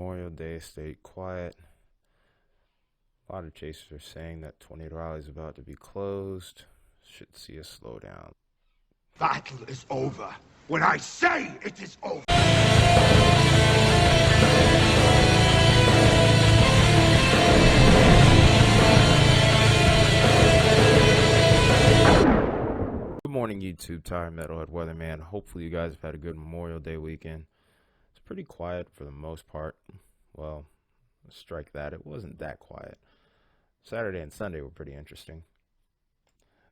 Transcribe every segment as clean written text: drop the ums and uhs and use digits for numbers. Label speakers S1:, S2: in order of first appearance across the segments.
S1: Memorial Day stayed quiet. A lot of chasers are saying that Tornado Alley is about to be closed. Should see a slowdown.
S2: Battle is over when I say it is over.
S1: Good morning, YouTube, Tired Metalhead Weatherman. Hopefully you guys have had a good Memorial Day weekend. It's pretty quiet for the most part. Well, strike that. It wasn't that quiet. Saturday and Sunday were pretty interesting.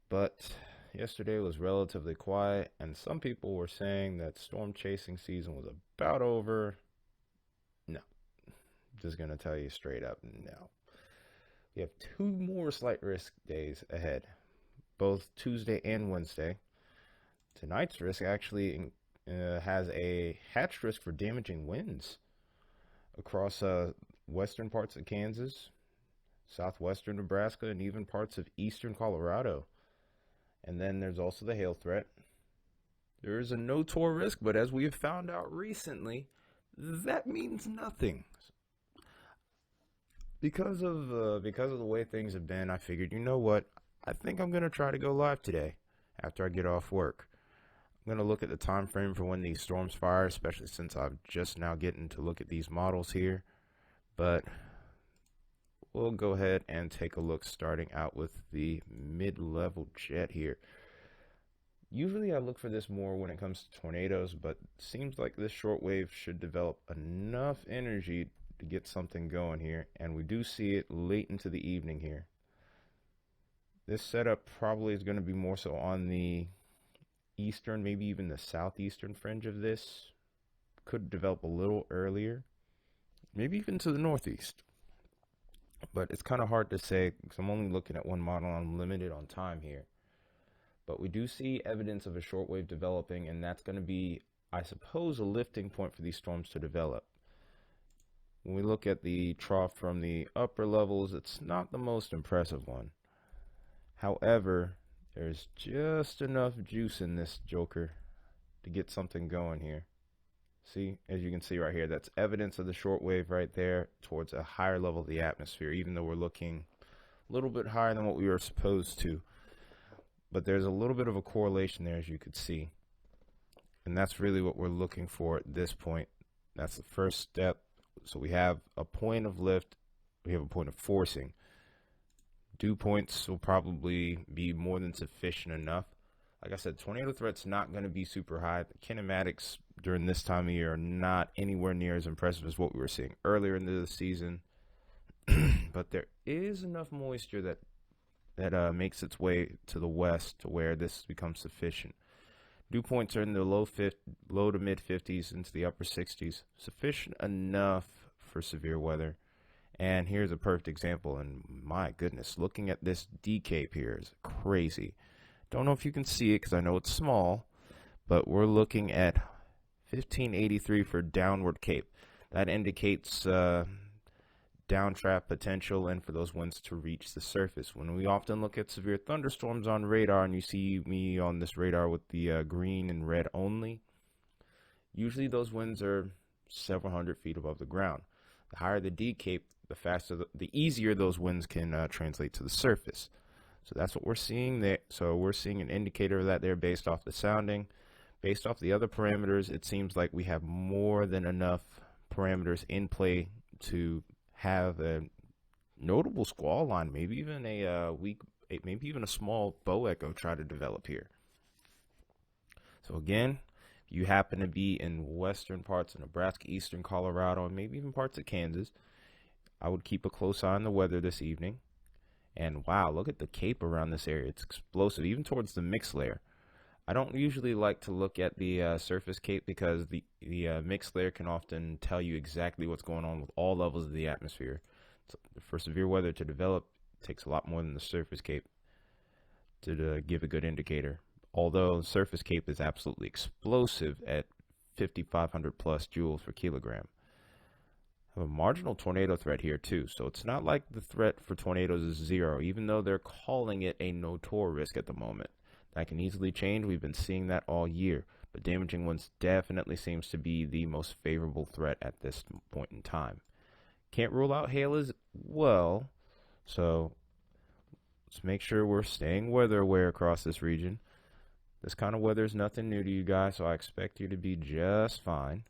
S1: But yesterday was relatively quiet, and some people were saying that storm chasing season was about over. No. Just going to tell you straight up, no. We have 2 more slight risk days ahead, both Tuesday and Wednesday. Tonight's risk actually has a hatched risk for damaging winds across western parts of Kansas, southwestern Nebraska, and even parts of eastern Colorado. And then there's also the hail threat. There is a no-tour risk, but as we have found out recently, that means nothing. Because of the way things have been, I figured, you know what? I think I'm going to try to go live today after I get off work. I'm going to look at the time frame for when these storms fire, especially since I'm just now getting to look at these models here. But we'll go ahead and take a look, starting out with the mid-level jet here. Usually I look for this more when it comes to tornadoes, but it seems like this shortwave should develop enough energy to get something going here, and we do see it late into the evening here. This setup probably is going to be more so on the eastern, maybe even the southeastern fringe of this. Could develop a little earlier, maybe even to the northeast. But it's kind of hard to say because I'm only looking at one model. I'm limited on time here. But we do see evidence of a shortwave developing, and that's going to be, I suppose, a lifting point for these storms to develop. When we look at the trough from the upper levels, it's not the most impressive one. However, there's just enough juice in this joker to get something going here. See, as you can see right here, that's evidence of the shortwave right there towards a higher level of the atmosphere, even though we're looking a little bit higher than what we were supposed to. But there's a little bit of a correlation there, as you could see. And that's really what we're looking for at this point. That's the first step. So we have a point of lift, we have a point of forcing. Dew points will probably be more than sufficient enough. Like I said, tornado threat's not going to be super high. The kinematics during this time of year are not anywhere near as impressive as what we were seeing earlier in the season. But there is enough moisture that makes its way to the west to where this becomes sufficient. Dew points are in the low to mid 50s into the upper 60s. Sufficient enough for severe weather. And here's a perfect example. And my goodness, looking at this D cape here is crazy. Don't know if you can see it because I know it's small, but we're looking at 1583 for downward cape. That indicates downtrap potential and for those winds to reach the surface. When we often look at severe thunderstorms on radar, and you see me on this radar with the green and red only, usually those winds are several hundred feet above the ground. The higher the D cape, the faster, the easier those winds can translate to the surface. So that's what we're seeing there. So we're seeing an indicator of that there based off the sounding. Based off the other parameters, it seems like we have more than enough parameters in play to have a notable squall line, maybe even maybe even a small bow echo try to develop here. So again, if you happen to be in western parts of Nebraska, eastern Colorado, and maybe even parts of Kansas, I would keep a close eye on the weather this evening. And wow, look at the cape around this area. It's explosive, even towards the mixed layer. I don't usually like to look at the surface cape because the mixed layer can often tell you exactly what's going on with all levels of the atmosphere. So for severe weather to develop, it takes a lot more than the surface cape to give a good indicator. Although surface cape is absolutely explosive at 5,500 plus joules per kilogram. Have a marginal tornado threat here too, so it's not like the threat for tornadoes is zero, even though they're calling it a no-tour risk at the moment. That can easily change. We've been seeing that all year, but damaging winds definitely seems to be the most favorable threat at this point in time. Can't rule out hail as well, so let's make sure we're staying weather aware across this region. This kind of weather is nothing new to you guys, so I expect you to be just fine,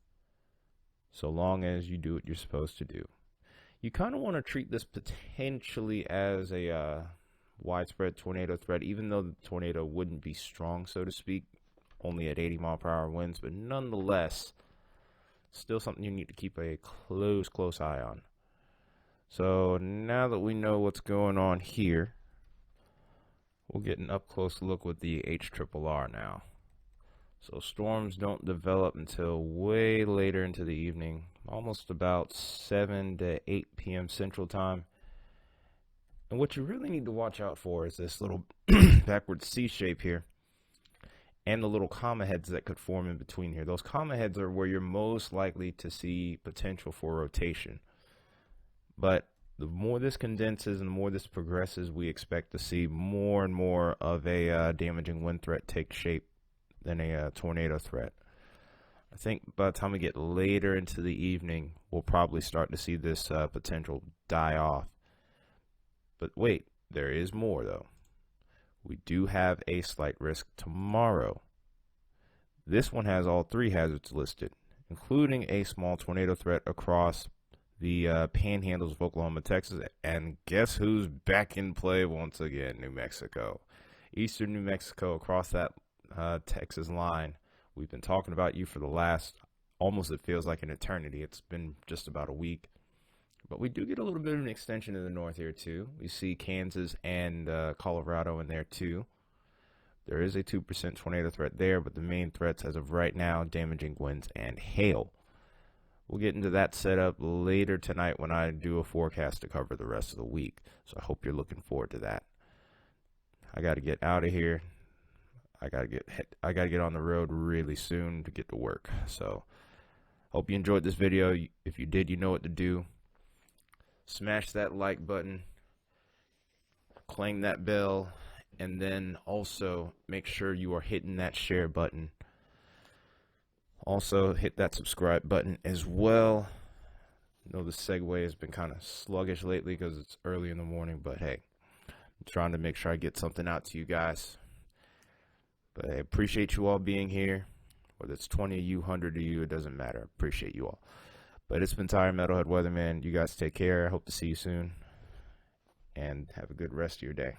S1: so long as you do what you're supposed to do. You kind of want to treat this potentially as a widespread tornado threat, even though the tornado wouldn't be strong, so to speak, only at 80-mile-per-hour winds, but nonetheless, still something you need to keep a close eye on. So now that we know what's going on here, we'll get an up-close look with the HRRR now. So storms don't develop until way later into the evening, almost about 7 to 8 p.m. Central Time. And what you really need to watch out for is this little backward C shape here and the little comma heads that could form in between here. Those comma heads are where you're most likely to see potential for rotation. But the more this condenses and the more this progresses, we expect to see more and more of a damaging wind threat take shape than a tornado threat. I think by the time we get later into the evening, we'll probably start to see this potential die off. But wait, there is more though. We do have a slight risk tomorrow. This one has all 3 hazards listed, including a small tornado threat across the panhandles of Oklahoma, Texas. And guess who's back in play once again? New Mexico. Eastern New Mexico across that Texas line. We've been talking about you for the last, almost it feels like an eternity. It's been just about a week. But we do get a little bit of an extension to the north here too. We see Kansas and Colorado in there too. There is a 2% tornado threat there, but the main threats as of right now, damaging winds and hail. We'll get into that setup later tonight when I do a forecast to cover the rest of the week. So I hope you're looking forward to that. I got to get out of here. I got to get on the road really soon to get to work. So hope you enjoyed this video. If you did, you know what to do. Smash that like button, claim that bell, and then also make sure you are hitting that share button. Also hit that subscribe button as well. I know the segue has been kind of sluggish lately because it's early in the morning, but hey, I'm trying to make sure I get something out to you guys. But I appreciate you all being here. Whether it's 20 of you, 100 of you, it doesn't matter. I appreciate you all. But it's been Tire Metalhead Weatherman. You guys take care. I hope to see you soon. And have a good rest of your day.